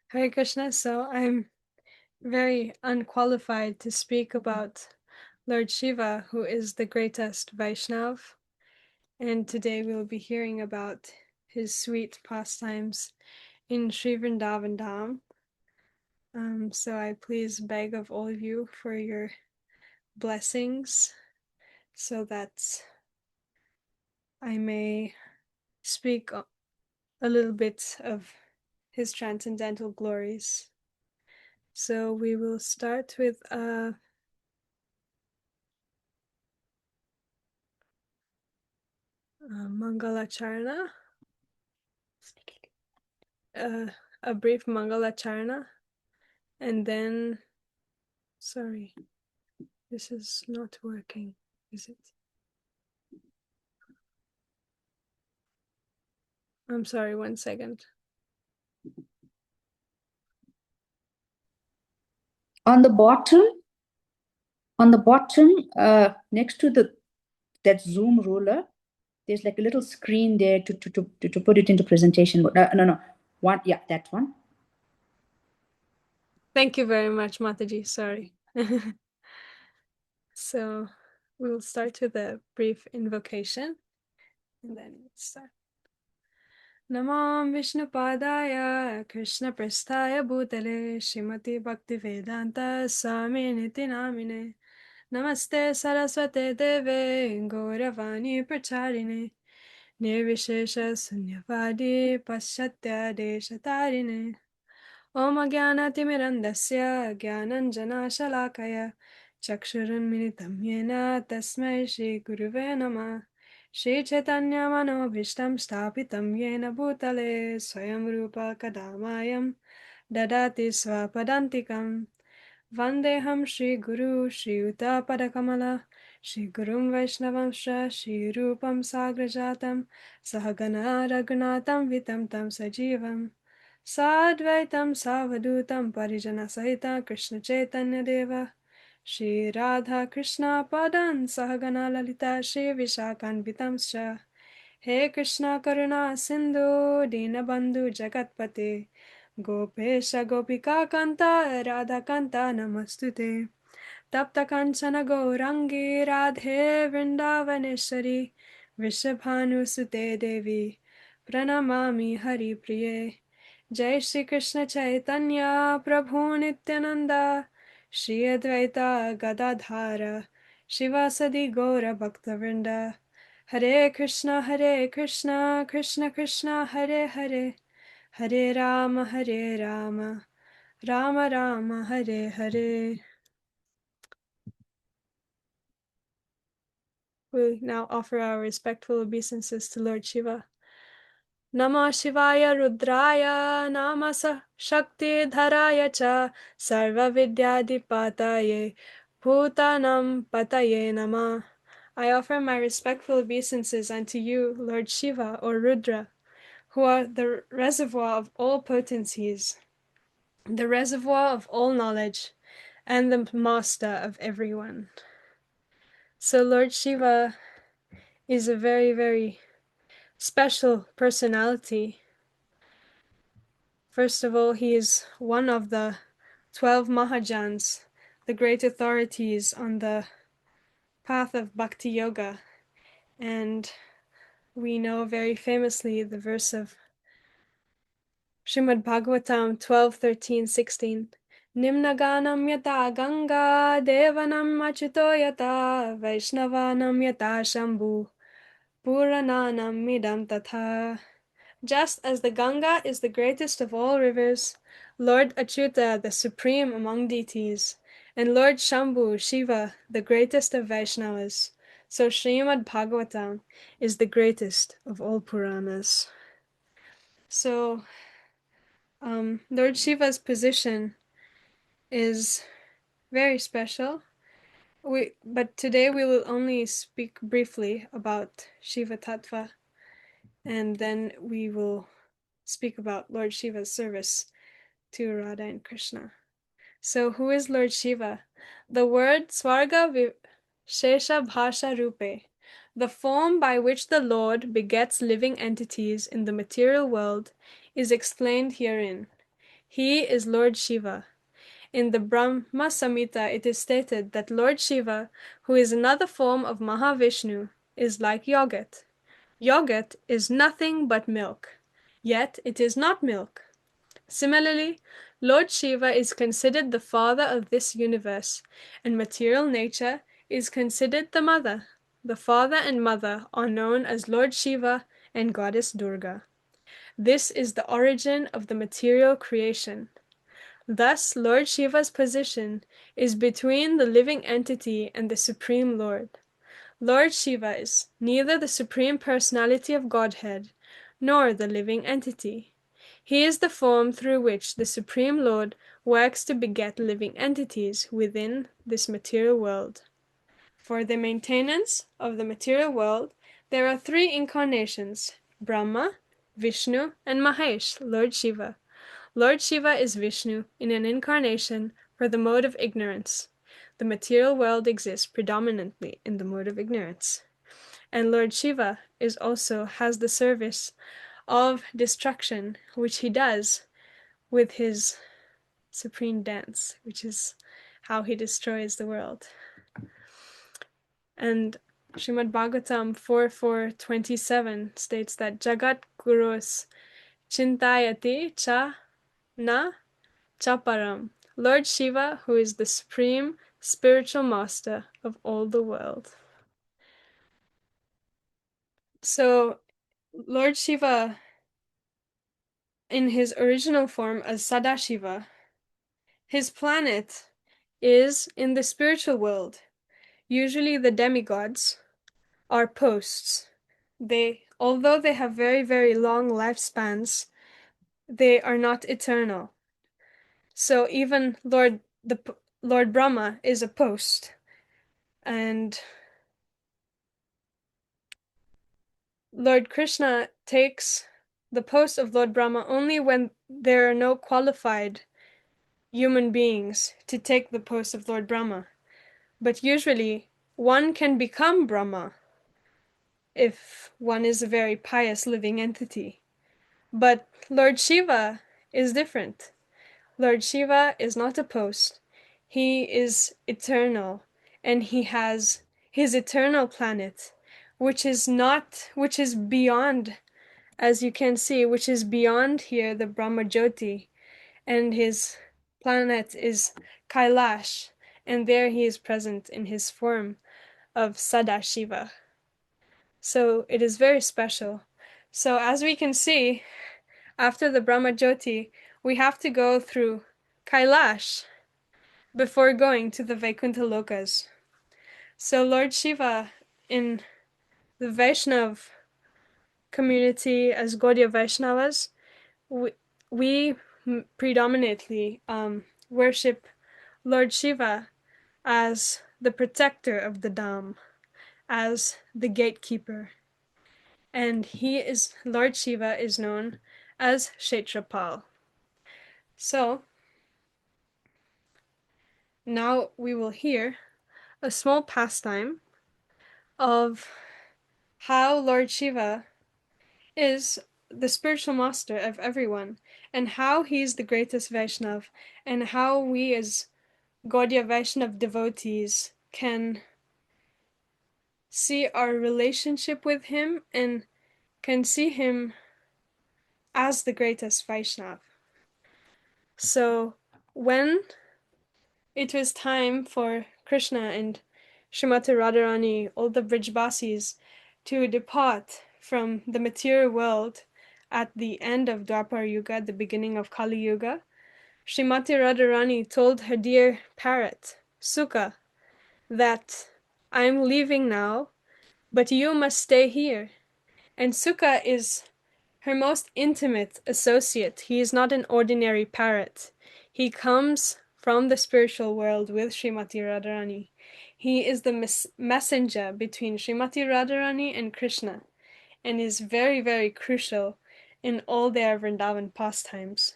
Hare Krishna. So I'm very unqualified to speak about Lord Shiva, who is the greatest Vaishnav. And today we'll be hearing about his sweet pastimes in Sri Vrindavan Dham. So I please beg of all of you for your blessings so that I may speak a little bit of his transcendental glories. So we will start with a Mangalacharana, a brief Mangalacharana, and then, sorry, this is not working, is it? I'm sorry, 1 second. On the bottom, next to that zoom ruler, there's like a little screen there to put it into presentation. No. One, yeah, that one. Thank you very much, Mataji. Sorry. So we'll start with a brief invocation, and then start. Namam Vishnu Padaya Krishna Prasthaya Bhutale Srimati Bhaktivedanta Swami Niti Namine Namaste Saraswate Deve Gauravani Pracharine Nirvishesha Sunyavadi Paschatya Deshatarine Om Jnanatimirandasya Jnananjana Shalakaya Chakshurunmilitam Yena Tasmai Shri Guruve Namah Shri Chaitanya Manobhishtam Stapitam Yena Bhutale Swayam Rupa Kadamayam Dadati Swapadantikam Vandeham Shri Guru Shri Yuta Padakamala Shri Gurum Vaishnavamsha Shri Rupam Sagrajatam Sahagana Raghunatam Vitam Tam Sajivam Sadvaitam Savadutam Parijana Sahita Krishna Chaitanya Deva Shri Radha Krishna Padan Sahagana Lalita Shri Vishakanvitamscha He Krishna Karuna Sindhu Dinabandhu Jagatpate Gopesha Gopika Kanta Radha Kanta Namastute Tapta Kanchana Gaurangi Radhe Vrindavaneshwari Vrishabhanusute Devi Pranamami Hari Priye Jai Shri Krishna Chaitanya Prabhu Nityananda Shri Advaita Gadadhara Shivasadi Gaura Bhaktavrinda Hare Krishna Krishna Krishna Hare Hare Hare Rama Rama Rama Hare Hare. We now offer our respectful obeisances to Lord Shiva. Namah Shivaya Rudraya Namasa Shakti Dharaya Cha Sarva Vidyadipataye Bhutanam Pataye Namah. I offer my respectful obeisances unto you, Lord Shiva or Rudra, who are the reservoir of all potencies, the reservoir of all knowledge, and the master of everyone. So Lord Shiva is a very, very special personality. First of all, he is one of the 12 mahajans, the great authorities on the path of bhakti yoga. And we know very famously the verse of Srimad Bhagavatam 12, 13, 16. Nimnaganam yata ganga devanam achuto yata vaishnavanam yata shambhu purananam midam tatha. Just as the Ganga is the greatest of all rivers, Lord Achyuta, the supreme among deities, and Lord Shambhu, Shiva, the greatest of Vaishnavas, so Srimad Bhagavatam is the greatest of all Puranas. So, Lord Shiva's position is very special. But today we will only speak briefly about Shiva Tattva, and then we will speak about Lord Shiva's service to Radha and Krishna. So who is Lord Shiva? The word Swarga Shesha Bhasha Rupe, The form by which the Lord begets living entities in the material world is explained herein. He is Lord Shiva. In the Brahma Samhita, it is stated that Lord Shiva, who is another form of Mahavishnu, is like yogurt. Yogurt is nothing but milk, yet it is not milk. Similarly, Lord Shiva is considered the father of this universe, and material nature is considered the mother. The father and mother are known as Lord Shiva and Goddess Durga. This is the origin of the material creation. Thus, Lord Shiva's position is between the living entity and the Supreme Lord. Lord Shiva is neither the Supreme Personality of Godhead nor the living entity. He is the form through which the Supreme Lord works to beget living entities within this material world. For the maintenance of the material world, there are three incarnations: Brahma, Vishnu, and Mahesh, Lord Shiva. Lord Shiva is Vishnu in an incarnation for the mode of ignorance. The material world exists predominantly in the mode of ignorance. And Lord Shiva has the service of destruction, which he does with his supreme dance, which is how he destroys the world. And Srimad Bhagavatam 4:427 states that Jagat Gurus Chintayati Cha Na Chaparam. Lord Shiva, who is the supreme spiritual master of all the world. So, Lord Shiva, in his original form as Sadashiva, his planet is in the spiritual world. Usually the demigods are posts. Although they have very, very long lifespans, they are not eternal. So even Lord Brahma is a post, and Lord Krishna takes the post of Lord Brahma only when there are no qualified human beings to take the post of Lord Brahma. But usually one can become Brahma if one is a very pious living entity. But Lord Shiva is different. Lord Shiva is not a post. He is eternal, and he has his eternal planet, which is beyond, as you can see, which is beyond here the Brahma Jyoti, and his planet is Kailash, and there he is present in his form of Sadashiva. So it is very special. So as we can see, after the Brahma Jyoti, we have to go through Kailash before going to the Vaikuntha Lokas. So Lord Shiva, in the Vaishnav community as Gaudiya Vaishnavas, we predominantly worship Lord Shiva as the protector of the Dham, as the gatekeeper. And Lord Shiva is known as Kshetrapal. So, now we will hear a small pastime of how Lord Shiva is the spiritual master of everyone, and how he is the greatest Vaishnav, and how we as Gaudiya Vaishnav devotees can see our relationship with him and can see him as the greatest Vaishnav. So when it was time for Krishna and Srimati Radharani, all the Brijbasis, to depart from the material world at the end of Dwapar Yuga, the beginning of Kali Yuga, Srimati Radharani told her dear parrot, Sukha, that I'm leaving now, but you must stay here. And Sukha is her most intimate associate. He is not an ordinary parrot. He comes from the spiritual world with Srimati Radharani. He is the messenger between Srimati Radharani and Krishna, and is very, very crucial in all their Vrindavan pastimes.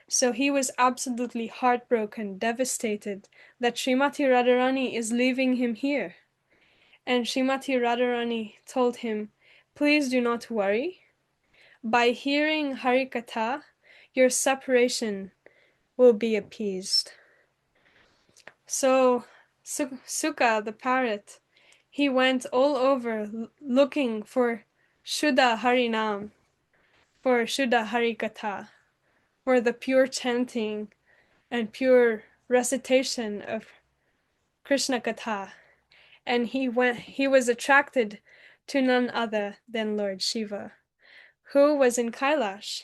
So he was absolutely heartbroken, devastated that Srimati Radharani is leaving him here. And Srimati Radharani told him, "Please do not worry. By hearing Harikatha, your separation will be appeased." So Sukha, the parrot, he went all over looking for Shuddha Harinam, for Shuddha Harikatha, for the pure chanting and pure recitation of Krishna Katha. And he was attracted to none other than Lord Shiva, who was in Kailash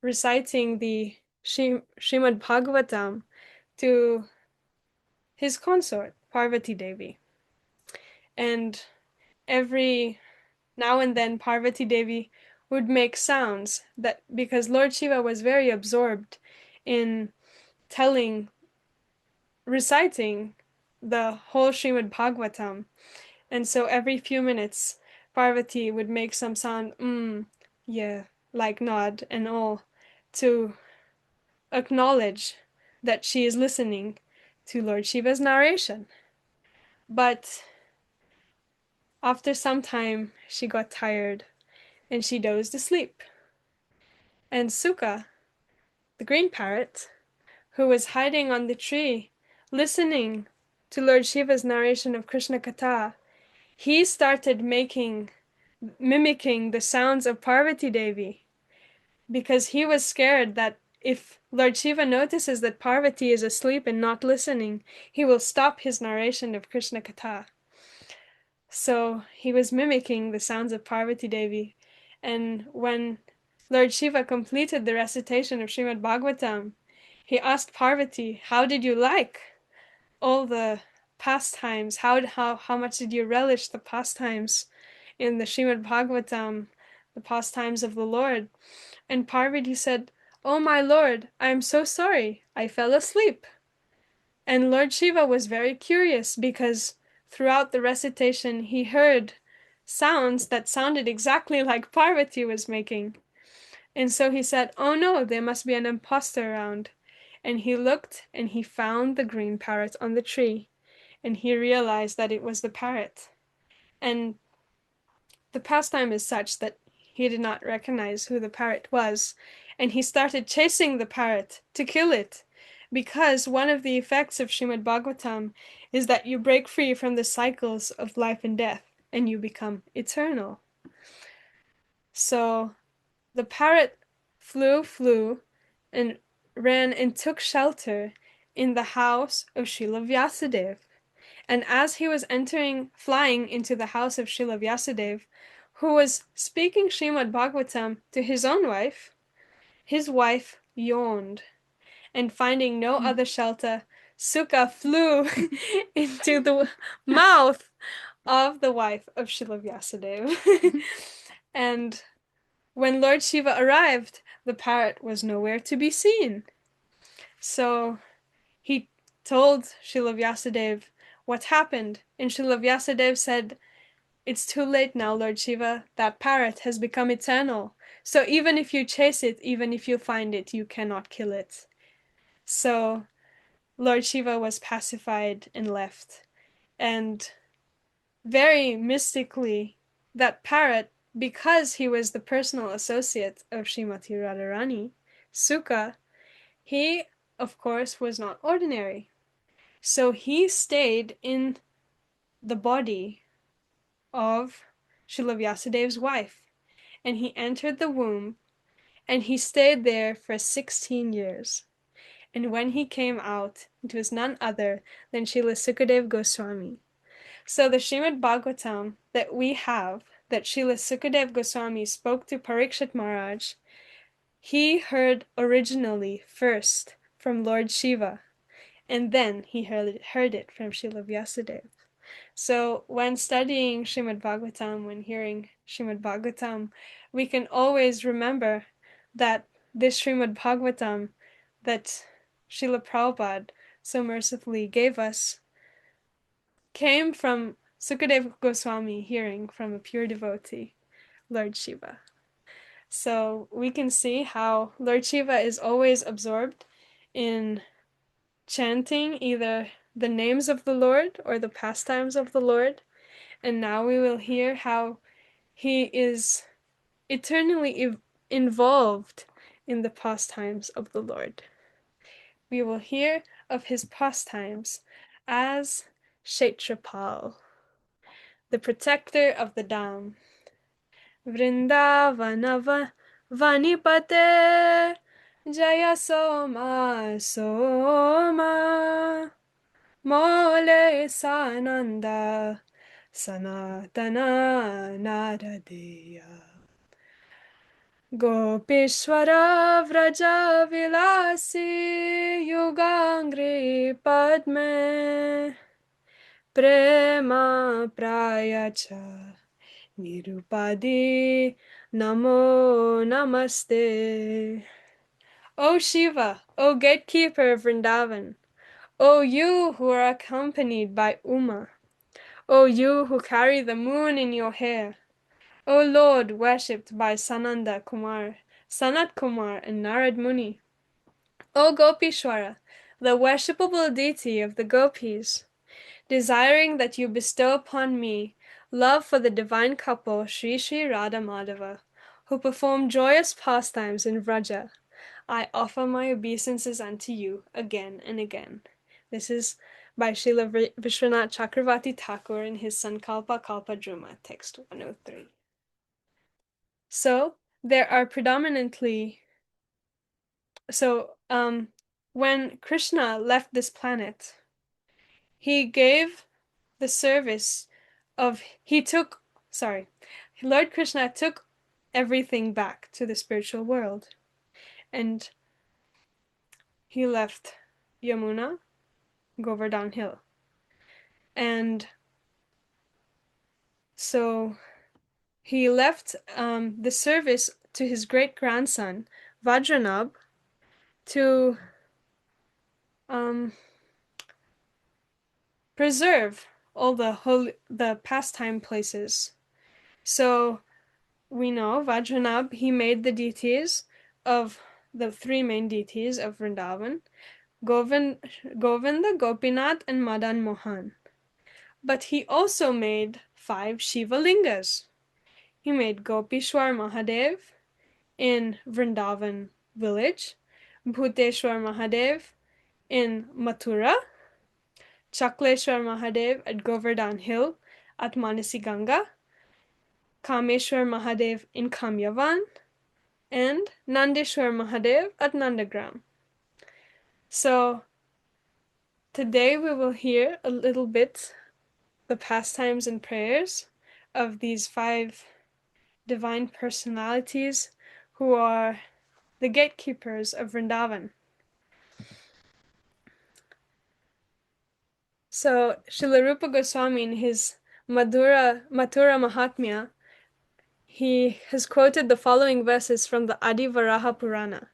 reciting the Srimad Bhagavatam to his consort, Parvati Devi. And every now and then Parvati Devi would make sounds, that because Lord Shiva was very absorbed in reciting the whole Srimad Bhagavatam. And so every few minutes Parvati would make some sound, yeah, like nod and all, to acknowledge that she is listening to Lord Shiva's narration. But after some time, she got tired and she dozed asleep. And Sukha, the green parrot, who was hiding on the tree, listening to Lord Shiva's narration of Krishna Katha, he started mimicking the sounds of Parvati Devi, because he was scared that if Lord Shiva notices that Parvati is asleep and not listening, he will stop his narration of Krishna Katha. So he was mimicking the sounds of Parvati Devi. And when Lord Shiva completed the recitation of Srimad Bhagavatam, he asked Parvati, "How did you like all the pastimes? How much did you relish the pastimes in the Srimad Bhagavatam, the pastimes of the Lord?" And Parvati said, "Oh my Lord, I am so sorry. I fell asleep." And Lord Shiva was very curious, because throughout the recitation he heard sounds that sounded exactly like Parvati was making. And so he said, "Oh no, there must be an impostor around." And he looked and he found the green parrot on the tree, and he realized that it was the parrot. And the pastime is such that he did not recognize who the parrot was, and he started chasing the parrot to kill it, because one of the effects of Srimad Bhagavatam is that you break free from the cycles of life and death, and you become eternal. So the parrot flew, and ran and took shelter in the house of Srila Vyasadeva. And as he was flying into the house of Srila Vyasadeva, who was speaking Srimad Bhagavatam to his own wife, his wife yawned, and finding no other shelter, Sukha flew into the mouth of the wife of Srila Vyasadeva. And when Lord Shiva arrived, the parrot was nowhere to be seen. So he told Srila Vyasadeva what happened, and Srila Vyasadeva said, "It's too late now, Lord Shiva. That parrot has become eternal. So even if you chase it, even if you find it, you cannot kill it." So Lord Shiva was pacified and left. And very mystically, that parrot, because he was the personal associate of Srimati Radharani, Sukha, he, of course, was not ordinary. So he stayed in the body of Srila Vyasadeva's wife, and he entered the womb, and he stayed there for 16 years. And when he came out, it was none other than Srila Sukadeva Goswami. So the Srimad Bhagavatam that we have, that Srila Sukadeva Goswami spoke to Parikshit Maharaj, he heard originally first from Lord Shiva, and then he heard it from Srila Vyasadeva. So when studying Srimad Bhagavatam, when hearing Srimad Bhagavatam, we can always remember that this Srimad Bhagavatam that Srila Prabhupada so mercifully gave us came from Sukadeva Goswami hearing from a pure devotee, Lord Shiva. So we can see how Lord Shiva is always absorbed in chanting either the names of the Lord or the pastimes of the Lord. And now we will hear how he is eternally involved in the pastimes of the Lord. We will hear of his pastimes as Kshetrapal, the protector of the Dham. Vrindavan Vanipate Jaya Soma Soma Mole Sananda Sanatana Naradeya Gopeshwara Vraja Vilasi Yugangri Padme Prema Prayacha Nirupadi Namo Namaste. O Shiva, O gatekeeper of Vrindavan, O you who are accompanied by Uma, O you who carry the moon in your hair, O Lord worshipped by Sananda Kumar, Sanat Kumar, and Narad Muni, O Gopeshwara, the worshipable deity of the gopis, desiring that you bestow upon me love for the divine couple Sri Sri Radha Madhava, who perform joyous pastimes in Vraja, I offer my obeisances unto you again and again. This is by Srila Vishwanath Chakravarti Thakur in his Sankalpa Kalpa Druma, text 103. So there are predominantly when Krishna left this planet, he gave the service of Lord Krishna took everything back to the spiritual world, and he left Yamuna, Govardhan Hill. And so he left the service to his great grandson Vajranab to preserve all the pastime places. So we know Vajranab, he made the deities of the three main deities of Vrindavan, Govinda, Gopinath, and Madan Mohan. But he also made 5 Shiva lingas. He made Gopeshwar Mahadev in Vrindavan village, Bhuteshwar Mahadev in Mathura, Chakleshwar Mahadev at Govardhan Hill at Manasi Ganga, Kameshwar Mahadev in Kamyavan, and Nandishwara Mahadev at Nandagram. So today we will hear a little bit the pastimes and prayers of these 5 divine personalities who are the gatekeepers of Vrindavan. So Srila Rupa Goswami in his Mathura Mahatmya, he has quoted the following verses from the Adi Varaha Purana,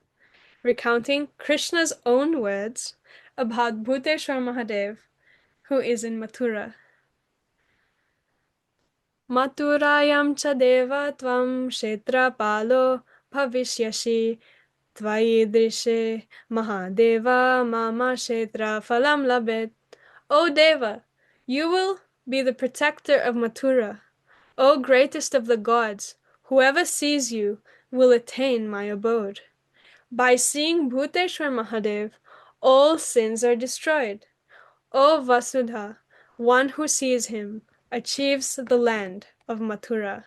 recounting Krishna's own words about Bhuteshwar Mahadev, who is in Mathura. Mathurayam cha deva tvam kshetrapalo bhavishyashi tvayi drishe mahadeva mama kshetra phalam labet. O Deva, you will be the protector of Mathura. O greatest of the gods, whoever sees you will attain my abode. By seeing Bhuteshwar Mahadev, all sins are destroyed. O Vasudha, one who sees him achieves the land of Mathura.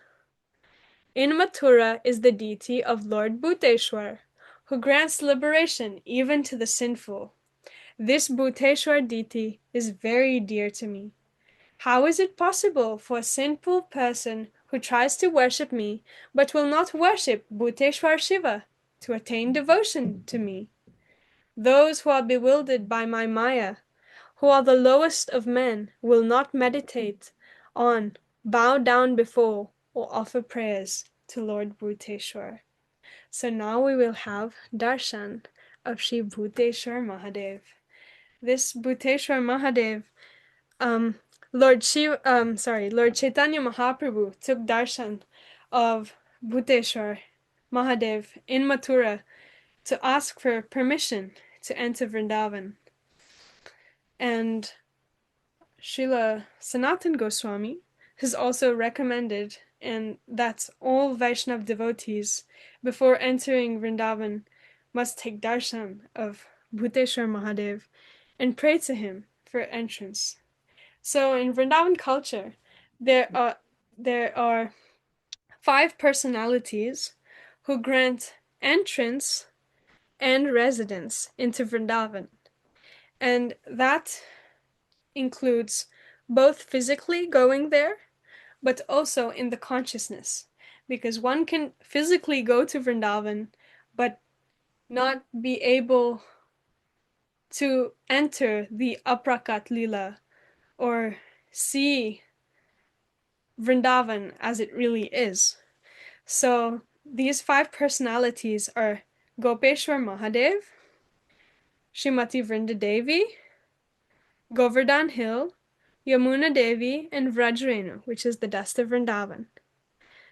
In Mathura is the deity of Lord Bhuteshwar, who grants liberation even to the sinful. This Bhuteshwar deity is very dear to me. How is it possible for a sinful person who tries to worship me but will not worship Bhuteshwar Shiva to attain devotion to me? Those who are bewildered by my Maya, who are the lowest of men, will not meditate on, bow down before, or offer prayers to Lord Bhuteshwar. So now we will have darshan of Shri Bhuteshwar Mahadev. This Bhuteshwar Mahadev, Lord Chaitanya Mahaprabhu took darshan of Bhuteshwar Mahadev in Mathura to ask for permission to enter Vrindavan. And Srila Sanatan Goswami is also recommended, and that's all Vaishnav devotees, before entering Vrindavan, must take darshan of Bhuteshwar Mahadev and pray to him for entrance. So in Vrindavan culture, there are 5 personalities who grant entrance and residence into Vrindavan, and that includes both physically going there, but also in the consciousness, because one can physically go to Vrindavan but not be able to enter the aprakat lila or see Vrindavan as it really is. So these 5 personalities are Gopeshwar Mahadev, Shrimati Vrindadevi, Govardhan Hill, Yamuna Devi, and Vrajrenu, which is the dust of Vrindavan.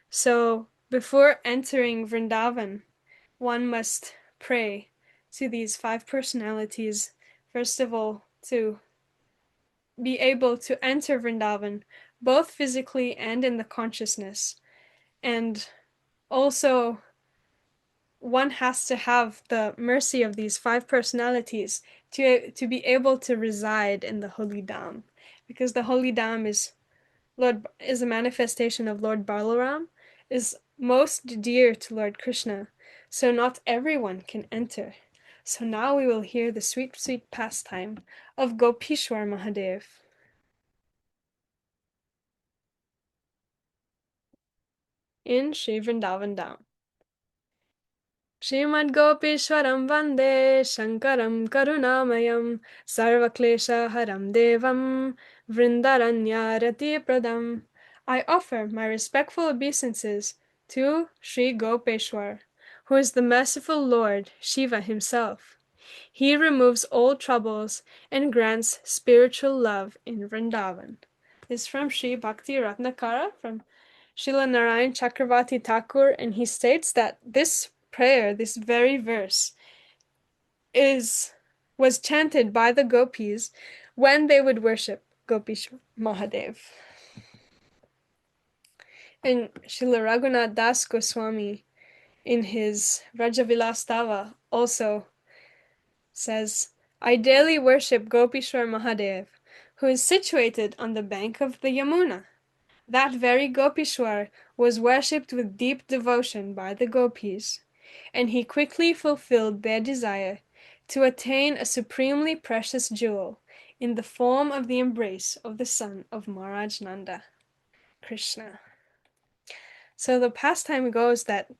So before entering Vrindavan, one must pray to these 5 personalities, first of all, to be able to enter Vrindavan, both physically and in the consciousness. And also, one has to have the mercy of these 5 personalities to be able to reside in the holy Dham, because the holy Dham is a manifestation of Lord Balaram, is most dear to Lord Krishna, so not everyone can enter. So now we will hear the sweet, sweet pastime of Gopeshwar Mahadev in Sri Vrindavan Dham. श्रीमद्गोपीश्वरं वन्दे शङ्करं करुणामयं सर्वक्लेशहरं देवं वृन्दारण्यरतिप्रदम्. I offer my respectful obeisances to Sri Gopeshwar, who is the merciful Lord Shiva himself. He removes all troubles and grants spiritual love in Vrindavan. This is from Sri Bhakti Ratnakara, from Srila Narayan Chakravarti Thakur, and he states that this prayer, this very verse, was chanted by the gopis when they would worship Gopeshwar Mahadev. And Srila Raghunath Das Goswami, in his Rajavilas Stava, also says, I daily worship Gopeshwar Mahadev, who is situated on the bank of the Yamuna. That very Gopeshwar was worshipped with deep devotion by the gopis, and he quickly fulfilled their desire to attain a supremely precious jewel in the form of the embrace of the son of Maharaj Nanda, Krishna. So the pastime goes that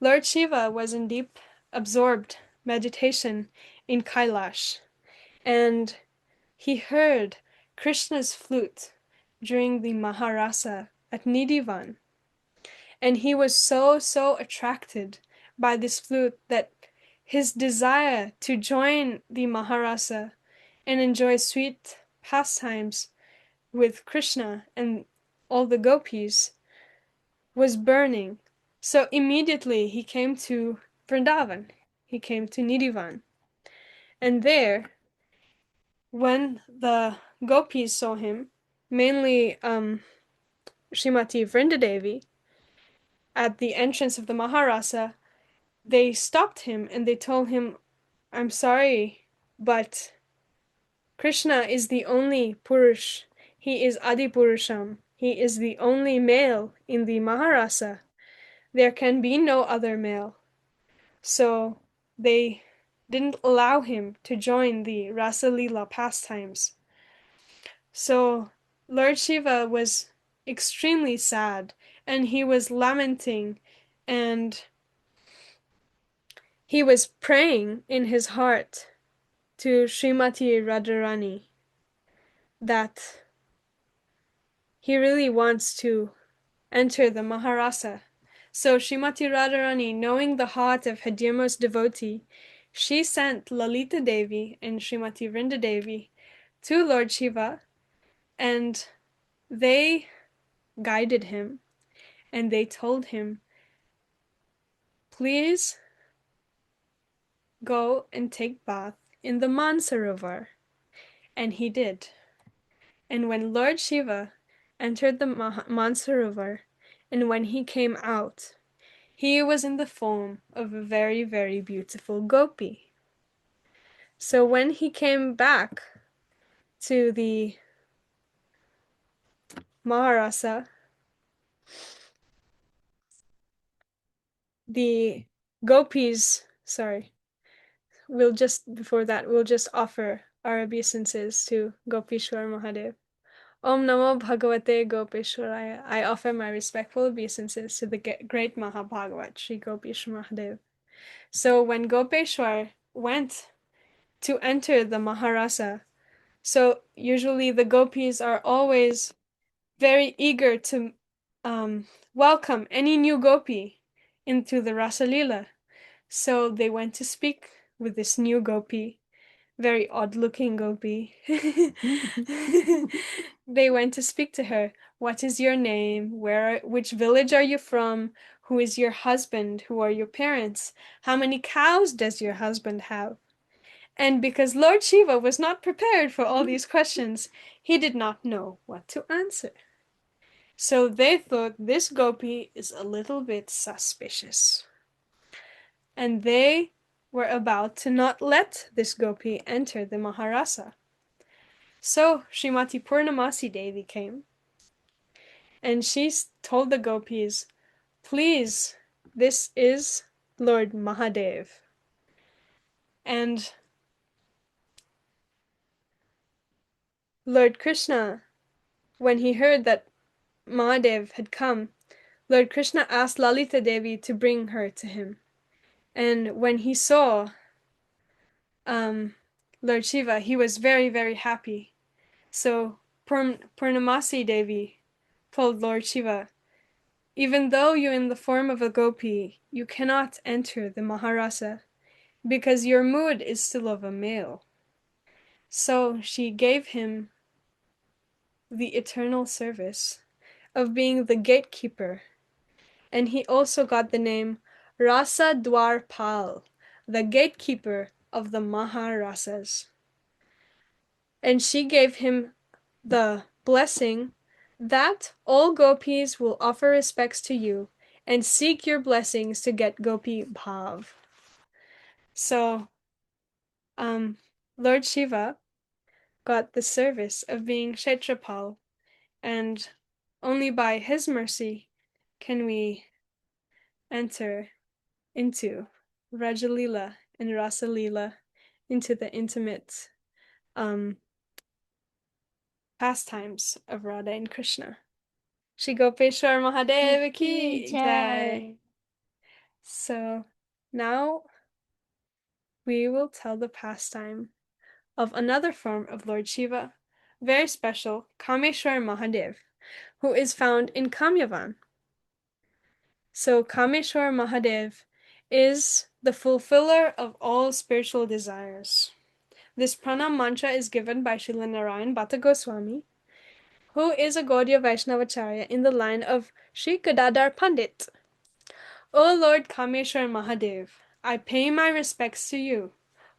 Lord Shiva was in deep absorbed meditation in Kailash, and he heard Krishna's flute during the Maharasa at Nidhivan, and he was so attracted by this flute that his desire to join the Maharasa and enjoy sweet pastimes with Krishna and all the gopis was burning. So immediately he came to Vrindavan. He came to Nidhivan. And there, when the gopis saw him, mainly Srimati Vrindadevi, at the entrance of the Maharasa, they stopped him and they told him, I'm sorry, but Krishna is the only Purush. He is Adi Purusham. He is the only male in the Maharasa. There can be no other male. So they didn't allow him to join the Rasa Leela pastimes. So Lord Shiva was extremely sad, and he was lamenting, and he was praying in his heart to Srimati Radharani that he really wants to enter the Maharasa. So Srimati Radharani, knowing the heart of her dearmost devotee, she sent Lalita Devi and Srimati Vrindadevi to Lord Shiva, and they guided him, and they told him, please go and take bath in the Mansarovar. And he did. And when Lord Shiva entered the Mansarovar, and when he came out, he was in the form of a very, very beautiful gopi. So when he came back to the Maharasa, the gopis, we'll just offer our obeisances to Gopeshwar Mahadev. Om Namo Bhagavate Gopeshwaraya. I offer my respectful obeisances to the great Mahabhagavat, Sri Gopeshwar Mahadev. So when Gopeshwar went to enter the Maharasa, so usually the gopis are always very eager to welcome any new gopi into the Rasa Lila. So they went to speak with this new gopi, very odd-looking gopi. They went to speak to her. What is your name? Which village are you from? Who is your husband? Who are your parents? How many cows does your husband have? And because Lord Shiva was not prepared for all these questions, he did not know what to answer. So they thought this gopi is a little bit suspicious. And they were about to not let this gopi enter the Maharasa. So Srimati Purnamasi Devi came, and she told the gopis, please, this is Lord Mahadev. And Lord Krishna, when he heard that Mahadev had come, Lord Krishna asked Lalita Devi to bring her to him. And when he saw Lord Shiva, he was very, very happy. So Purnamasi Devi told Lord Shiva, even though you're in the form of a gopi, you cannot enter the Maharasa because your mood is still of a male. So she gave him the eternal service of being the gatekeeper, and he also got the name Rasa Dwarpal, the gatekeeper of the Maharasas. And she gave him the blessing that all gopis will offer respects to you and seek your blessings to get gopi bhav. So, Lord Shiva got the service of being Kshetrapal, and only by his mercy can we enter into Rajalila and Rasalila, into the intimate pastimes of Radha and Krishna. Shri Gopeshwar Mahadev ki jai. So now we will tell the pastime of another form of Lord Shiva, very special, Kameshwar Mahadev, who is found in Kamyavan. So Kameshwar Mahadev is the fulfiller of all spiritual desires. This pranam mantra is given by Srila Narayan Bhatta Goswami, who is a Gaudiya Vaishnavacharya in the line of Sri Gadadhar Pandit. O Lord Kameshwar Mahadev, I pay my respects to you,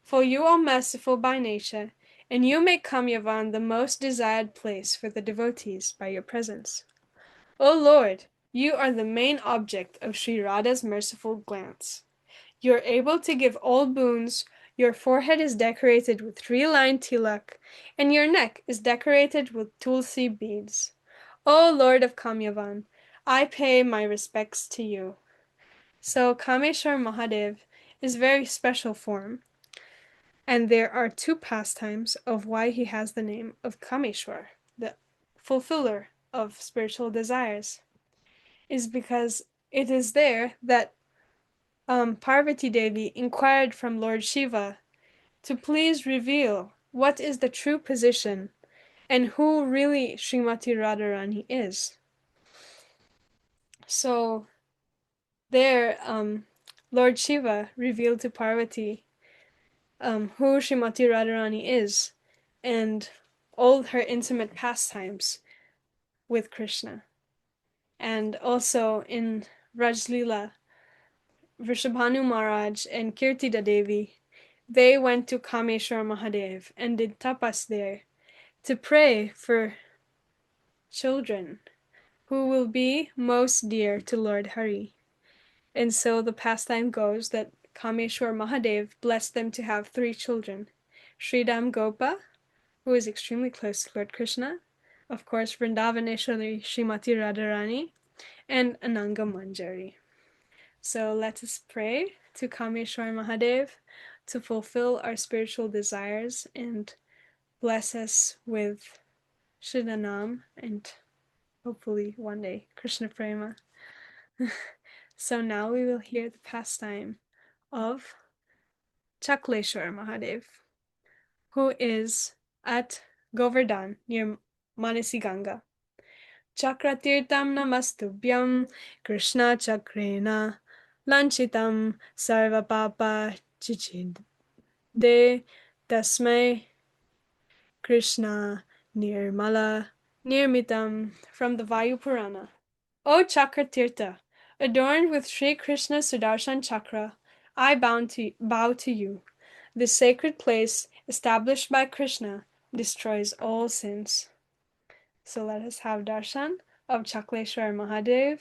for you are merciful by nature, and you make Kamyavan the most desired place for the devotees by your presence. O Lord, you are the main object of Sri Radha's merciful glance. You are able to give all boons, your forehead is decorated with three-lined tilak, and your neck is decorated with tulsi beads. O Lord of Kamyavan, I pay my respects to you. So Kameshwar Mahadev is very special form, and there are two pastimes of why he has the name of Kameshwar, the fulfiller of spiritual desires, is because it is there that Parvati Devi inquired from Lord Shiva to please reveal what is the true position and who really Srimati Radharani is. So there, Lord Shiva revealed to Parvati who Srimati Radharani is and all her intimate pastimes with Krishna. And also in Rajlila, Vrishabhanu Maharaj and Kirtida Devi, they went to Kameshwar Mahadev and did tapas there to pray for children who will be most dear to Lord Hari. And so the pastime goes that Kameshwar Mahadev blessed them to have 3 children: Sridam Gopa, who is extremely close to Lord Krishna, of course Vrindavaneshwari Srimati Radharani, and Ananga Manjari. So let us pray to Kameshwar Mahadev to fulfill our spiritual desires and bless us with Shidanam and hopefully one day Krishna Prema. So now we will hear the pastime of Chakleshwar Mahadev, who is at Govardhan near Manasi Ganga. Chakratirtam namastubhyam Krishna chakrena lanchitam sarva papa chichide tasmai Krishna nirmala nirmitam, from the Vayu Purana. O Chakratirtha, adorned with Sri Krishna Sudarshan Chakra, I bow to you. This sacred place, established by Krishna, destroys all sins. So let us have darshan of Chakleshwar Mahadev.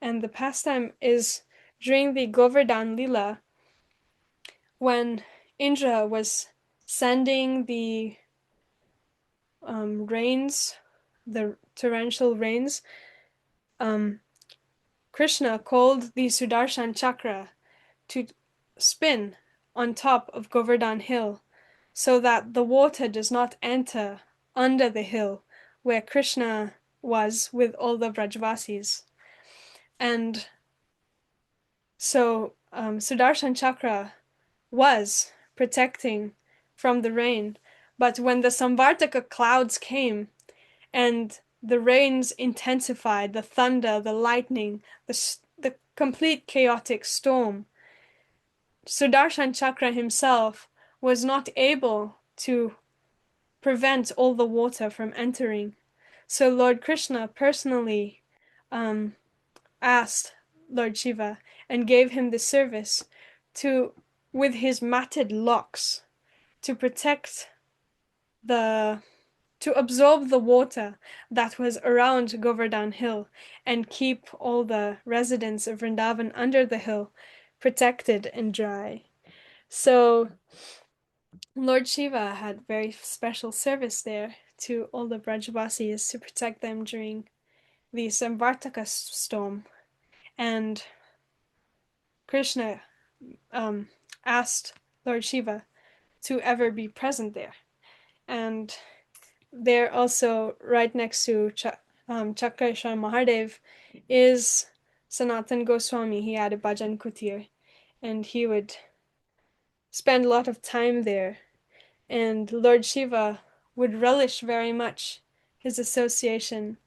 And the pastime is during the Govardhan lila, when Indra was sending the rains, the torrential rains. Krishna called the Sudarshan Chakra to spin on top of Govardhan hill, so that the water does not enter under the hill where Krishna was with all the Vrajvasis. And so Sudarshan Chakra was protecting from the rain, but when the Samvartaka clouds came and the rains intensified, the thunder, the lightning, the complete chaotic storm, Sudarshan Chakra himself was not able to prevent all the water from entering. So Lord Krishna personally asked Lord Shiva and gave him the service to, with his matted locks, to protect to absorb the water that was around Govardhan hill and keep all the residents of Vrindavan under the hill protected and dry. So Lord Shiva had very special service there to all the Brajavasis to protect them during the Samvartaka storm. And Krishna asked Lord Shiva to ever be present there. And there also, right next to Chakreshwar Mahadev, is Sanatan Goswami. He had a bhajan kutir, and he would spend a lot of time there. And Lord Shiva would relish very much his association.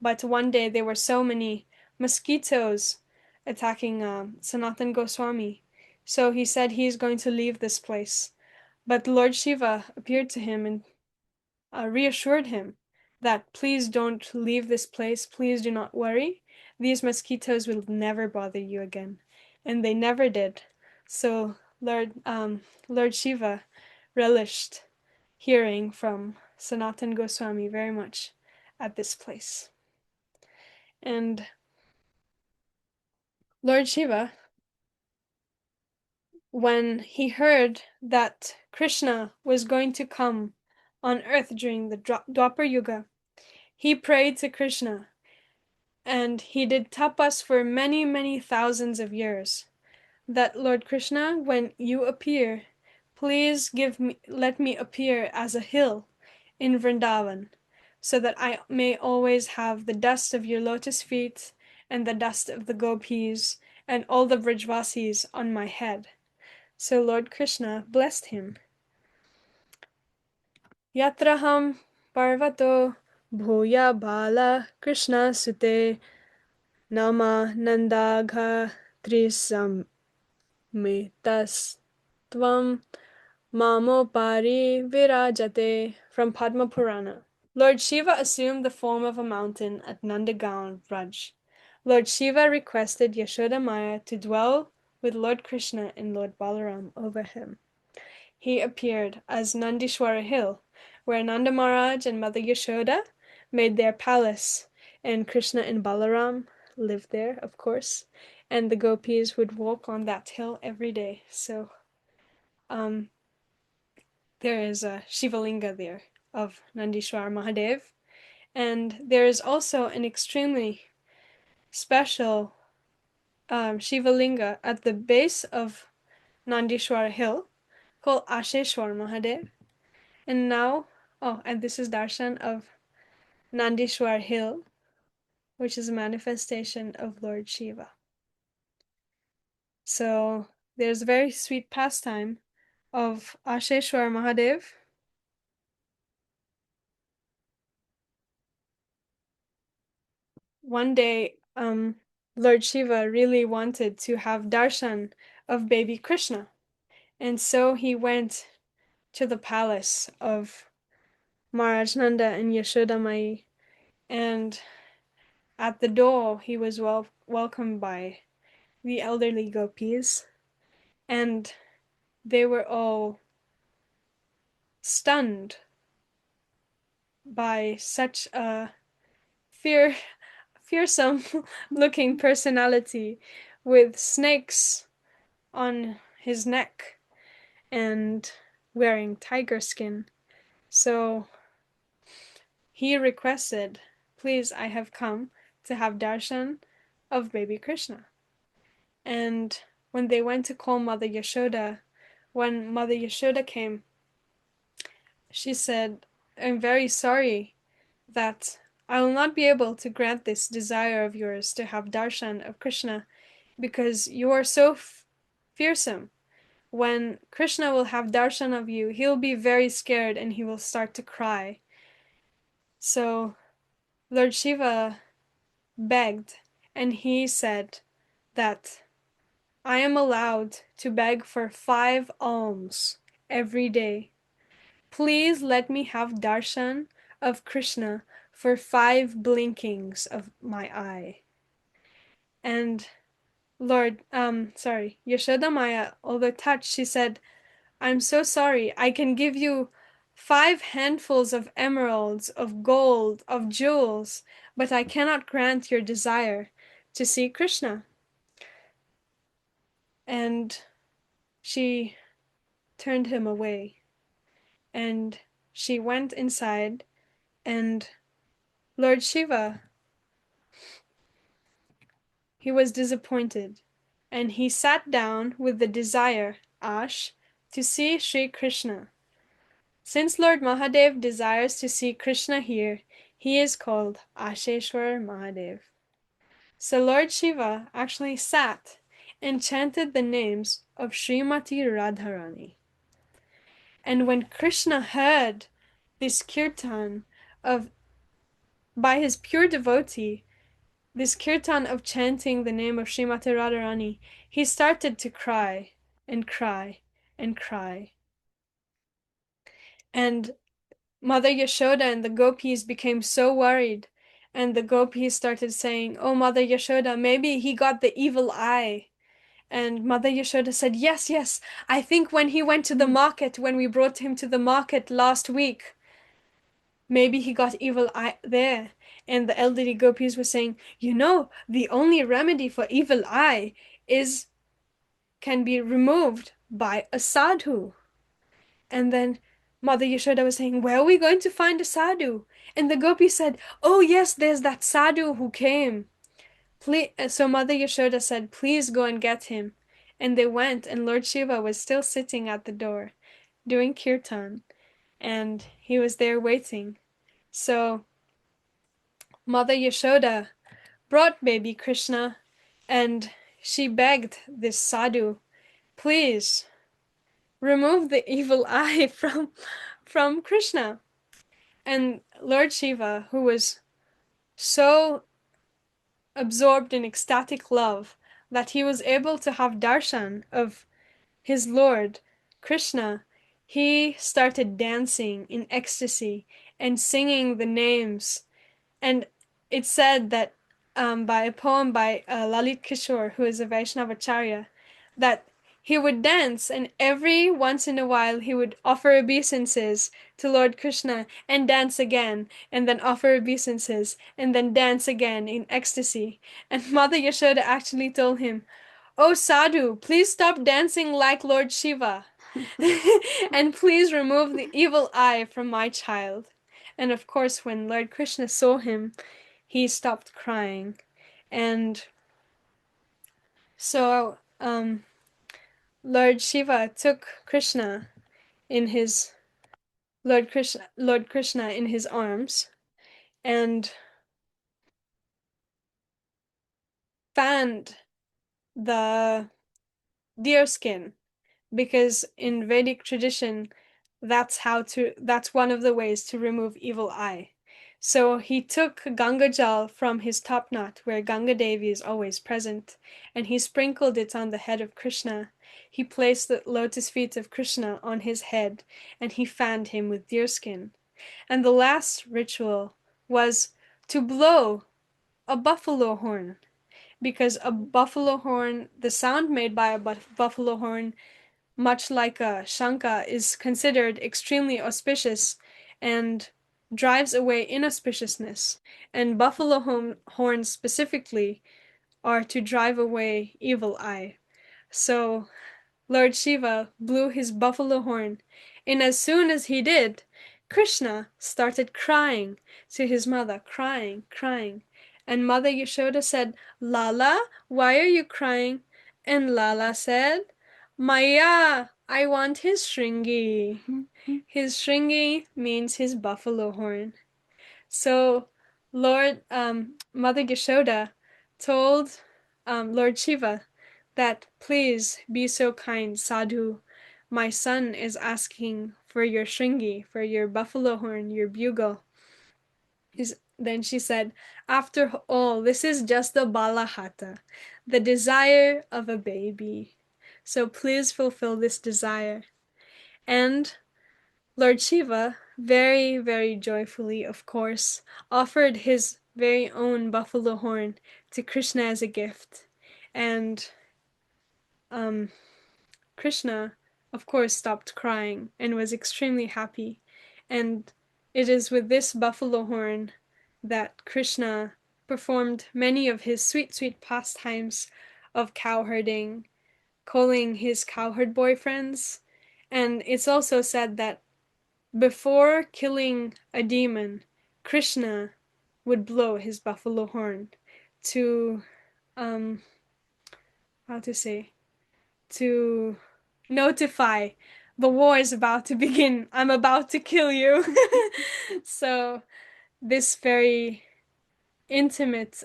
But one day there were so many mosquitoes attacking Sanatan Goswami. So he said he's going to leave this place. But Lord Shiva appeared to him and reassured him that please don't leave this place, please do not worry, these mosquitoes will never bother you again. And they never did. So Lord Shiva relished hearing from Sanatan Goswami very much at this place. And Lord Shiva, when he heard that Krishna was going to come on earth during the Dwapar Yuga, he prayed to Krishna, and he did tapas for many, many thousands of years, that Lord Krishna, when you appear, please let me appear as a hill in Vrindavan, so that I may always have the dust of your lotus feet and the dust of the gopis and all the Vrajvasis on my head. So Lord Krishna blessed him. Yatraham parvato bhuya bala Krishna sute nama nandagha trisam tvam mamopari virajate, from Padma Purana. Lord Shiva assumed the form of a mountain at Nandagaon, Vraj. Lord Shiva requested Yashoda Maya to dwell with Lord Krishna and Lord Balaram over him. He appeared as Nandishwara Hill, where Nanda Maharaj and Mother Yashoda made their palace, and Krishna and Balaram lived there, of course, and the gopis would walk on that hill every day. So there is a Shiva Linga there of Nandishwara Mahadev, and there is also an extremely special Shiva Linga at the base of Nandishwara hill called Asheswara Mahadev. And now, and this is darshan of Nandishwar hill, which is a manifestation of Lord Shiva. So there's a very sweet pastime of Asheshwar Mahadev. One day, Lord Shiva really wanted to have darshan of baby Krishna, and so he went to the palace of Maharaj Nanda and Yashoda Mai, and at the door he was welcomed by the elderly gopis, and they were all stunned by such a fearsome looking personality with snakes on his neck and wearing tiger skin. So he requested, please, I have come to have darshan of baby Krishna. And when they went to call Mother Yashoda, when Mother Yashoda came, she said, I'm very sorry that I will not be able to grant this desire of yours to have darshan of Krishna because you are so fearsome. When Krishna will have darshan of you, he'll be very scared and he will start to cry. So Lord Shiva begged, and he said that I am allowed to beg for 5 alms every day. Please let me have darshan of Krishna for 5 blinkings of my eye. And Yashoda Maya, although touched, she said, I'm so sorry, I can give you 5 handfuls of emeralds, of gold, of jewels, but I cannot grant your desire to see Krishna. And she turned him away, and she went inside, and Lord Shiva, he was disappointed, and he sat down with the desire, Ash, to see Sri Krishna. Since Lord Mahadev desires to see Krishna here, he is called Asheshwar Mahadev. So Lord Shiva actually sat and chanted the names of Srimati Radharani. And when Krishna heard this kirtan by his pure devotee, this kirtan of chanting the name of Srimati Radharani, he started to cry and cry and cry. And Mother Yashoda and the gopis became so worried, and the gopis started saying, oh, Mother Yashoda, maybe he got the evil eye. And Mother Yashoda said, yes, yes, I think when he went to the market, when we brought him to the market last week, maybe he got evil eye there. And the elderly gopis were saying, the only remedy for evil eye can be removed by a sadhu. And then Mother Yashoda was saying, where are we going to find a sadhu? And the gopi said, oh yes, there's that sadhu who came. So Mother Yashoda said, please go and get him. And they went, and Lord Shiva was still sitting at the door doing kirtan, and he was there waiting. So Mother Yashoda brought baby Krishna, and she begged this sadhu, please remove the evil eye from Krishna. And Lord Shiva, who was so absorbed in ecstatic love that he was able to have darshan of his Lord Krishna, he started dancing in ecstasy and singing the names. And it's said that by a poem by Lalit Kishore, who is a Vaishnavacharya, that he would dance, and every once in a while he would offer obeisances to Lord Krishna and dance again, and then offer obeisances and then dance again in ecstasy. And Mother Yashoda actually told him, "Oh Sadhu, please stop dancing like Lord Shiva, and please remove the evil eye from my child." And of course, when Lord Krishna saw him, he stopped crying. And so Lord Shiva took Krishna in his Lord Krishna in his arms and fanned the deer skin, because in Vedic tradition that's one of the ways to remove evil eye. So he took Ganga Jal from his top knot, where Ganga Devi is always present, and he sprinkled it on the head of Krishna. He placed the lotus feet of Krishna on his head, and he fanned him with deerskin. And the last ritual was to blow a buffalo horn, because a buffalo horn, the sound made by a buffalo horn, much like a shanka, is considered extremely auspicious and drives away inauspiciousness. And buffalo horns specifically are to drive away evil eye. So Lord Shiva blew his buffalo horn, and as soon as he did, Krishna started crying to his mother, crying, crying. And Mother Yashoda said, "Lala, why are you crying?" And Lala said, "Maya, I want his shringi." His shringi means his buffalo horn. So Mother Yashoda told Lord Shiva that, "Please be so kind, Sadhu. My son is asking for your shringi, for your buffalo horn, your bugle." Then she said, "After all, this is just the balahata, the desire of a baby. So please fulfill this desire." And Lord Shiva, very, very joyfully, of course, offered his very own buffalo horn to Krishna as a gift. And um, Krishna, of course, stopped crying and was extremely happy. And it is with this buffalo horn that Krishna performed many of his sweet, sweet pastimes of cowherding, calling his cowherd boyfriends. And it's also said that before killing a demon, Krishna would blow his buffalo horn to, how to say, to notify the war is about to begin. I'm about to kill you. So this very intimate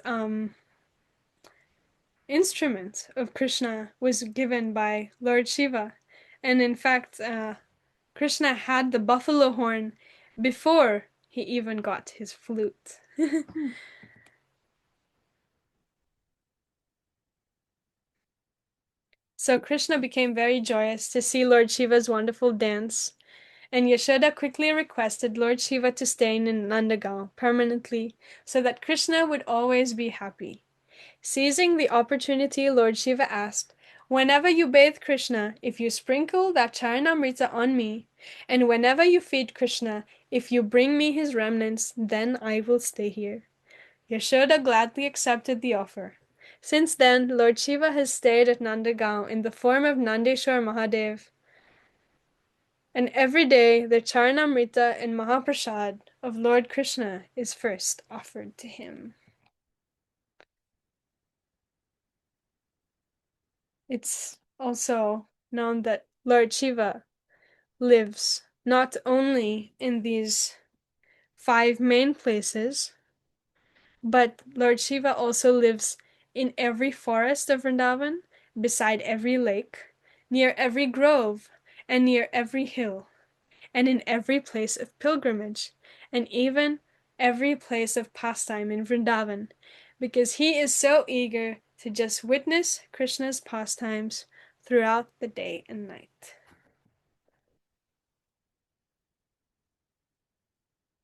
instrument of Krishna was given by Lord Shiva. And in fact, Krishna had the buffalo horn before he even got his flute. So Krishna became very joyous to see Lord Shiva's wonderful dance, and Yashoda quickly requested Lord Shiva to stay in Nandagaon permanently so that Krishna would always be happy. Seizing the opportunity, Lord Shiva asked, "Whenever you bathe Krishna, if you sprinkle that Charanamrita on me, and whenever you feed Krishna, if you bring me his remnants, then I will stay here." Yashoda gladly accepted the offer. Since then, Lord Shiva has stayed at Nandagaon in the form of Nandishwara Mahadev, and every day the Charanamrita and Mahaprasad of Lord Krishna is first offered to him. It's also known that Lord Shiva lives not only in these 5 main places, but Lord Shiva also lives in every forest of Vrindavan, beside every lake, near every grove, and near every hill, and in every place of pilgrimage, and even every place of pastime in Vrindavan, because he is so eager to just witness Krishna's pastimes throughout the day and night.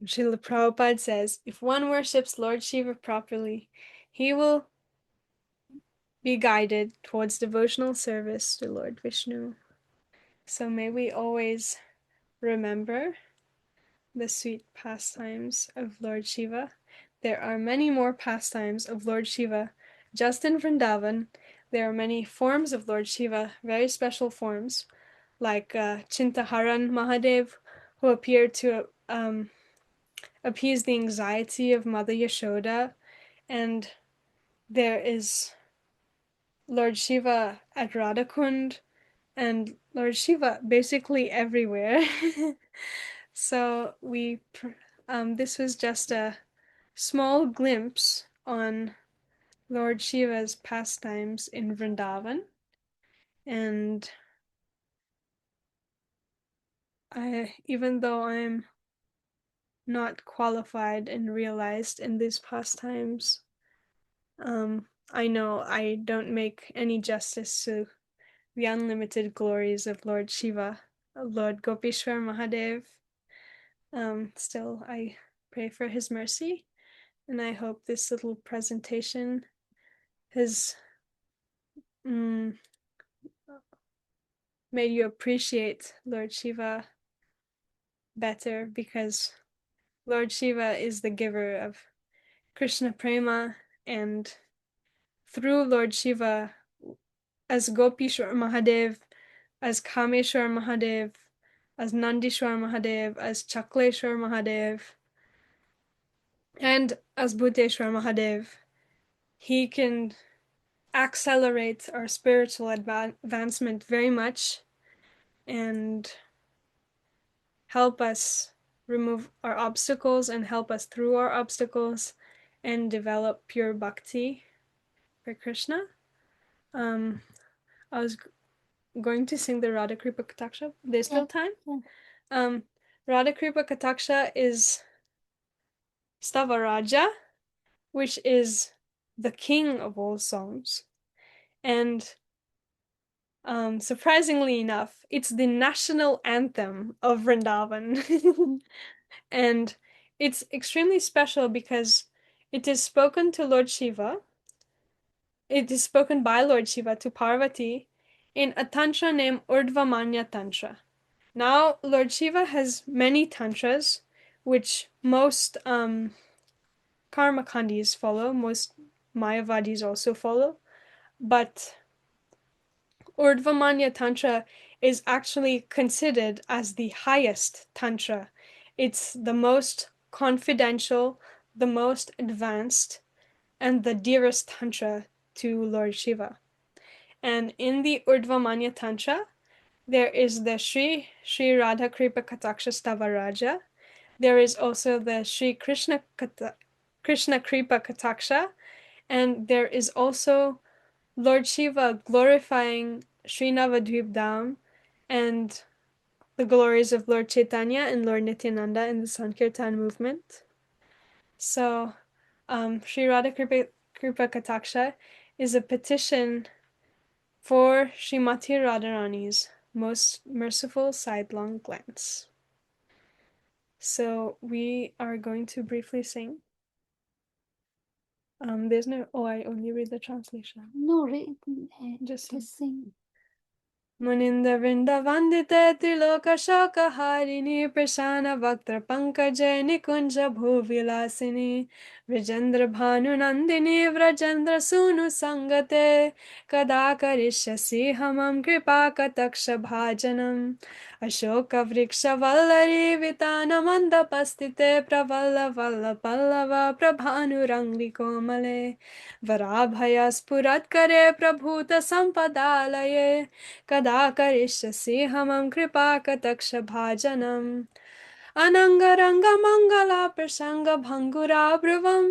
Srila Prabhupada says, if one worships Lord Shiva properly, he will be guided towards devotional service to Lord Vishnu. So may we always remember the sweet pastimes of Lord Shiva. There are many more pastimes of Lord Shiva just in Vrindavan. There are many forms of Lord Shiva, very special forms, like Chintaharan Mahadev, who appeared to appease the anxiety of Mother Yashoda. And there is Lord Shiva at Radhakund, and Lord Shiva basically everywhere. So this was just a small glimpse on Lord Shiva's pastimes in Vrindavan, and even though I'm not qualified and realized in these pastimes, I know I don't make any justice to the unlimited glories of Lord Shiva, Lord Gopeshwar Mahadev. Still, I pray for his mercy, and I hope this little presentation has made you appreciate Lord Shiva better, because Lord Shiva is the giver of Krishna Prema, and through Lord Shiva, as Gopeshwar Mahadev, as Kameshwara Mahadev, as Nandishwara Mahadev, as Chakleshwar Mahadev, and as Bhuteshwara Mahadev, he can accelerate our spiritual advancement very much and help us remove our obstacles and help us through our obstacles and develop pure bhakti for Krishna. I was going to sing the Radha Kripa Kataksha. There's still time? Yeah. Radha Kripa Kataksha is Stava Raja, which is the king of all songs. And surprisingly enough, it's the national anthem of Vrindavan. And it's extremely special because it is spoken to Lord Shiva. It is spoken by Lord Shiva to Parvati in a tantra named Urdhvamanya Tantra. Now, Lord Shiva has many tantras, which most Karmakandis follow, most Mayavadis also follow, but Urdhvamanya Tantra is actually considered as the highest Tantra. It's the most confidential, the most advanced, and the dearest Tantra to Lord Shiva. And in the Urdhvamanya Tantra, there is the Sri Radha Kripa Kataksha Stava Raja. There is also the Sri Krishna Kripa Kataksha, and there is also Lord Shiva glorifying Sri Navadvip Dham and the glories of Lord Chaitanya and Lord Nityananda in the Sankirtan movement. So, Sri Radha Kripa Kataksha is a petition for Srimati Radharani's most merciful sidelong glance. So we are going to briefly sing. There's no. Oh, I only read the translation. No, Just sing. Muninda Vrindavandite Triloka Shaka Harini Prashana Vaktra Pankaja Nikunja Bhuvilasini Vrajendra Bhanu Nandini Vrajendra Sunu Sangate Kada Karishyasi Hamam Kripa Kataksha Bhajanam Ashoka Vriksha Vallari Vitana Mandapastite Pravalla Valla Pallava Prabhanu Rangli Komale Varabhaya Spurat Kare Prabhuta Sampadalaye कदा करिष्यसि हमं कृपाकटाक्षभाजनम् अनङ्गरङ्गमङ्गलाप्रसङ्गभङ्गुराब्रुवं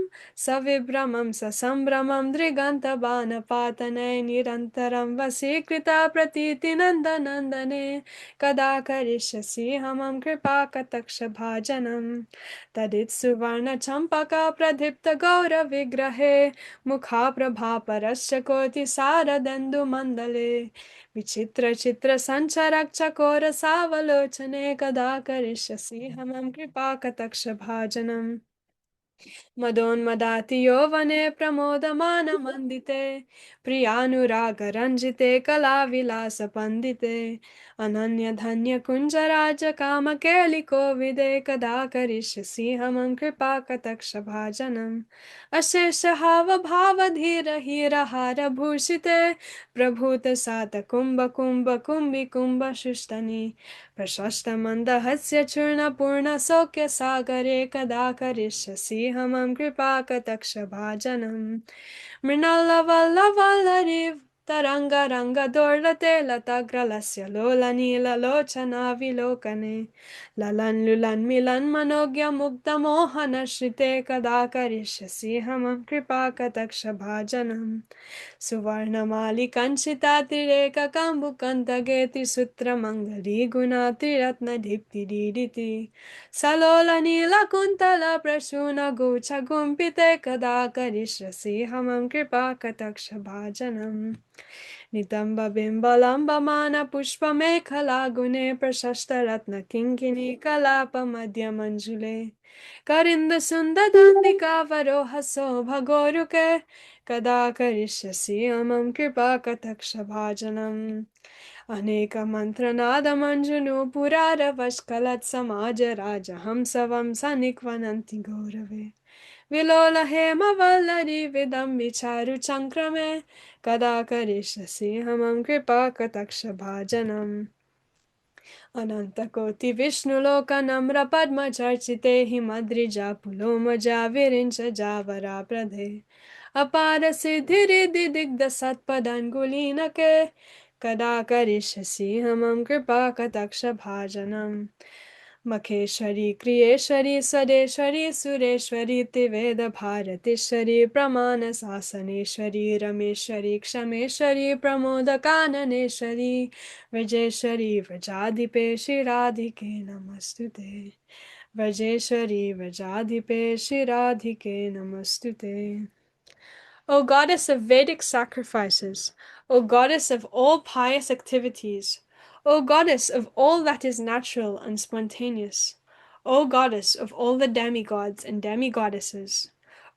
सविभ्रमं ससम्भ्रमं दृगन्तबाणपातने निरन्तरं वशीकृता प्रतीतिनन्दनन्दने कदा करिष्यसि हमं कृपाकटाक्षभाजनम् तदित्सुवर्णचम्पकप्रदीप्तगौरविग्रहे मुखाप्रभापरश्च कोटिसारदेन्दुमण्डले विचित्रचित्रसञ्चरक्षकोरसावलोचने कदा करिष्यसि हमं कृपाकटाक्षभाजनम् मदोन्मदाति यौवने प्रमोदमानमन्दिते प्रियानुरागरञ्जिते कलाविलासपण्डिते अनन्यधन्यकुञ्जराजकामकेलिकोविदे कदा करिष्यसि हमं कृपाकटाक्षभाजनम् अशेषहावभावधीरहीरहारभूषिते प्रभूतसातकुम्भकुम्भकुम्भिकुम्भशुष्टनि प्रशस्तमन्दहस्य चूर्णपूर्णशौक्यसागरे कदा करिष्यसि हमं कृपाकटाक्षभाजनम् मृणालवल्लवल्लरीव तरङ्गरङ्गदोर्लते लताग्रलस्य लोलनीललोचनाविलोकने ललन् लुलन् मिलन् मनोज्ञमुग्धमोहनश्रिते कदा करिष्यसि हमं कृपाकटाक्षभाजनम् सुवर्णमालिकञ्चितातिरेककाम्बुकन्दगे सूत्रमङ्गली गुणातिरत्नदीप्तिरीडिति सलोलनीलकुन्तलप्रसूनगुच्छगुम्पिते कदा करिष्यसि हमं कृपाकटाक्षभाजनम् नितम्बबिम्बलम्बमानपुष्पमेखलागुणे प्रशस्तरत्नकिङ्किणी कलापमध्यमञ्जुले करिन्दसुन्ददान्तिकावरोहसो भगोरुके कदा करिष्यसि हमं कृपाकटाक्षभाजनम् अनेकमन्त्रनादमञ्जुनुपुरारवस्कलत्समाजराजहंसवं सनिक्वनन्ति गौरवे विलोलहेमवल्लरी विदम्बिचारुचङ्क्रमे कदा करिष्यसि हमं कृपाकटाक्षभाजनम् अनन्तकोटिविष्णुलोकनम्रपद्मचर्चिते हिमद्रिजा पुलोमजा विरिञ्च जावराप्रधे अपारसिद्धिरिदिदिग्धसत्पदङ्गुलीनके कदा करिष्यसि हमं कृपाकटाक्षभाजनम् मखेश्वरी क्रियेश्वरी स्वदेश्वरी सुरेश्वरी त्रिवेदभारतीश्वरी प्रमाणशासनेश्वरी रमेश्वरी क्षमेश्वरी प्रमोदकाननेश्वरी व्रजेश्वरी व्रजाधिपे श्रीराधिके नमस्तुते व्रजेश्वरी व्रजाधिपे श्रीराधिके नमस्तुते O goddess of Vedic sacrifices, O goddess of all pious activities, O goddess of all that is natural and spontaneous, O goddess of all the demigods and demigoddesses,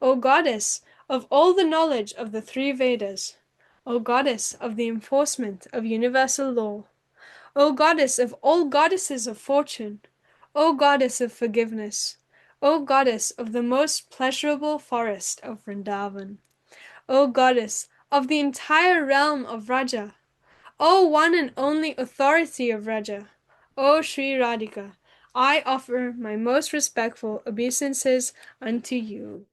O goddess of all the knowledge of the three Vedas, O goddess of the enforcement of universal law, O goddess of all goddesses of fortune, O goddess of forgiveness, O goddess of the most pleasurable forest of Vrindavan, O goddess of the entire realm of Raja, O one and only authority of Raja, O Sri Radhika, I offer my most respectful obeisances unto you.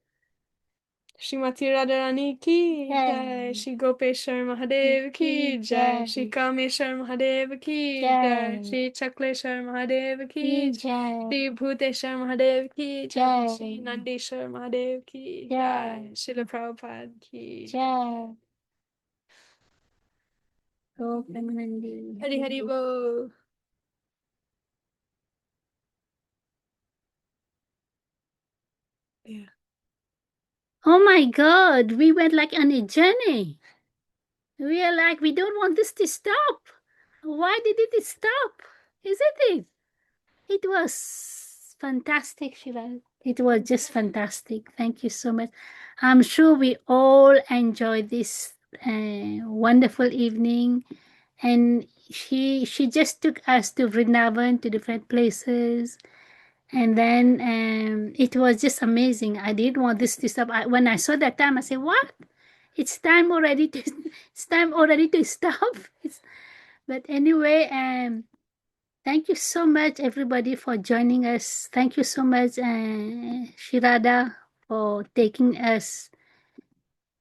Shrimati Radharani ki jai, Shri Gopeshwar Mahadev ki jai, Shri Kameshwar Mahadev ki jai, Shri Chakleshwar Mahadev ki jai, Shri Bhuteshwar Mahadev ki jai, Shri Nandishwara Mahadev ki jai, Srila Prabhupada ki jai. Hari Hari Bol. Yeah. Oh my God, we went like on a journey. We are like, we don't want this to stop. Why did it stop? Isn't it? It was fantastic, Shiva. It was just fantastic. Thank you so much. I'm sure we all enjoyed this wonderful evening. And she just took us to Vrindavan, to different places. And then it was just amazing. I didn't want this to stop. When I saw that time, I said, "What? It's time already to it's time already to stop." But anyway, thank you so much, everybody, for joining us. Thank you so much, Shirada, for taking us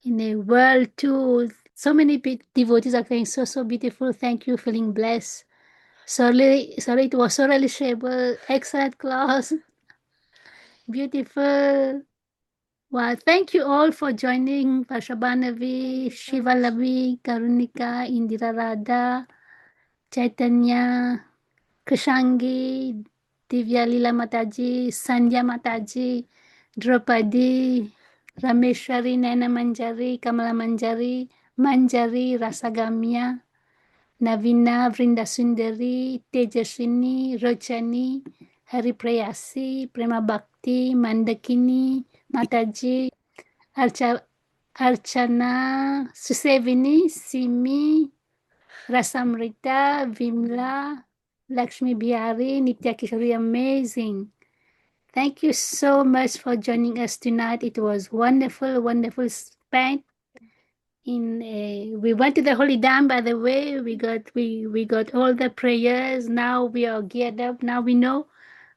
in a world tour. So many devotees are saying so beautiful. Thank you, feeling blessed. Sorry, it was so relatable. Excellent class. Beautiful. Well, thank you all for joining Varshabhanavi, Shivalavi, Karunika, Indira Radha, Chaitanya, Krishangi, Divya Lila Mataji, Sandhya Mataji, Draupadi, Rameshwari, Nana Manjari, Kamala Manjari, Manjari, Rasagamya, Navina, Vrindasundari, Tejaswini, Rochani, Hari Prayasi, Prema Bhakti, Mandakini, Mataji, Archana, Susevini, Simi, Rasamrita, Vimla, Lakshmi Bihari, Nitya Kishori, amazing. Thank you so much for joining us tonight. It was wonderful, wonderful spent. We went to the Holy Dam, by the way. We got all the prayers. Now we are geared up. Now we know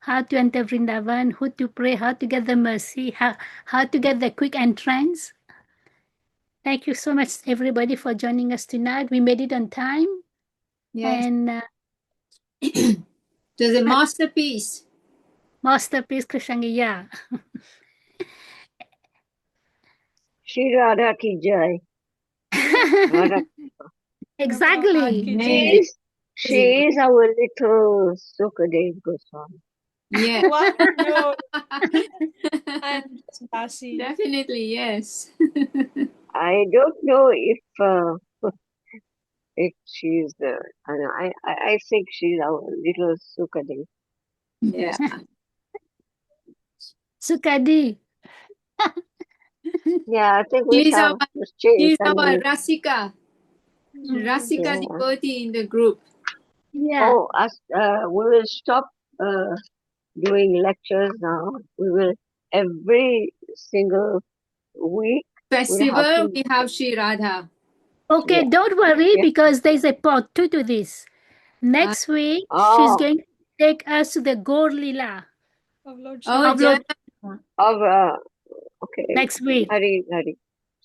how to enter Vrindavan, who to pray, how to get the mercy, how to get the quick entrance. Thank you so much, everybody, for joining us tonight. We made it on time. Yes. And It was a masterpiece. masterpiece, Krishnagi, yeah. Shri Radha ki jai. Radha. Exactly. Amazing. She is our little Sukadev Goswami. Yeah. What? No. I'm just Dasi. Definitely, yes. I don't know if she's the. I think she's our little Sukadev. Yeah. Sukadi. Yeah, I think we She's shall our, change she's her our name. Rasika. Rasika Yeah. devotee in the group. Yeah. Oh, we will stop doing lectures now. We will every single week. Festival, we have Shri Radha. Okay, Yeah. don't worry Yeah. because there's a part 2 to this. Next week, she's Oh, going to take us to the Gaur Lila Of Lord Oh, of Lord yeah. of okay. next week. Hari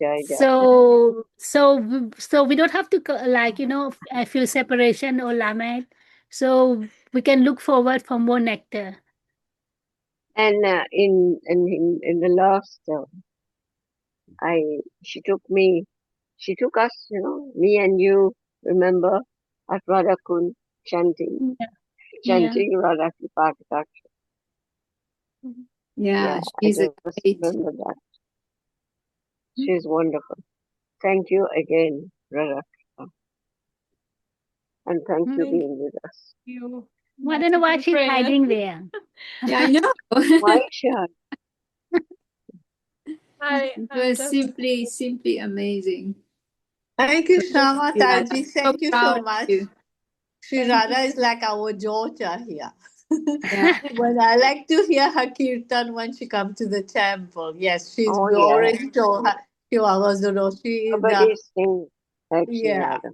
Jai Jai. So we don't have to feel separation or lament. So we can look forward for more nectar. And in the last, she took us, me and you, remember, at Radha Kund chanting Radha Kripa Kataksha. Yeah, I she's a just great. remember that. She's wonderful. Thank you again, Radha Krishna. And thank you being with us. You. I don't know why she's Prayer. hiding there. Yeah, I know. Why should It was simply amazing. Thank you, Shama Yeah, Taji. so Thank you proud so of much. you. Sri Radha is like our daughter here. Yeah. But I like to hear her kirtan when she comes to the temple. Yes, we yeah. already told her she was she is Nobody sings like Shri yeah. Radha.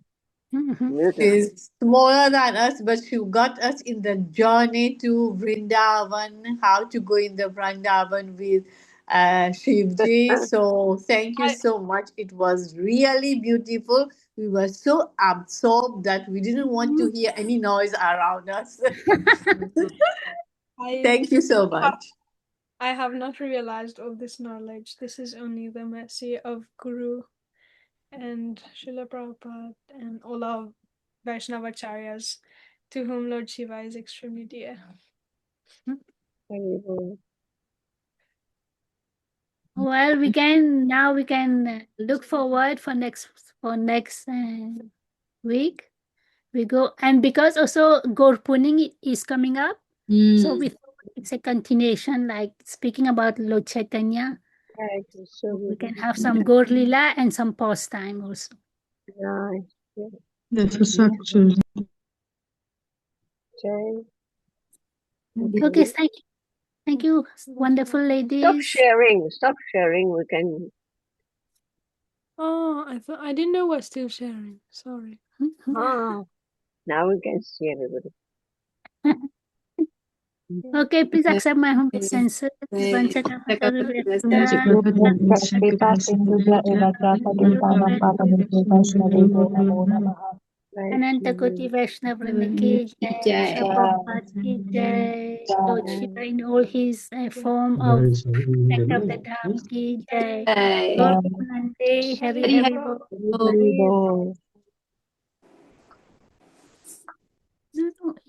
Mhm. Beautiful. She's smaller than us, but she got us in the journey to Vrindavan, how to go in the Vrindavan with Shivji. So thank you so much. It was really beautiful. We were so absorbed that we didn't want to hear any noise around us. Thank you so much. I have not realized all this knowledge. This is only the mercy of Guru and Srila Prabhupada and all of Vaishnavacharyas, to whom Lord Shiva is extremely dear. Well, we can look forward for next week. We go, and because also Gaur Puning is coming up, so we thought it's a continuation, like speaking about Lord Chaitanya. We can have some Gaur Lila and some pastime also. Yes, actually. Okay, thank you, wonderful ladies. Stop sharing. We can. Oh, I didn't know we're still sharing. Sorry. Now we can see everybody. Okay, please accept my humble obeisances. Ananta Koti Vaishnava Ki Jai, Prabhupada Ki Jai, Lord Shiva in all his form of act of the Dham Ki Jai, Lord Nande, Hari Hari Bol. Oh.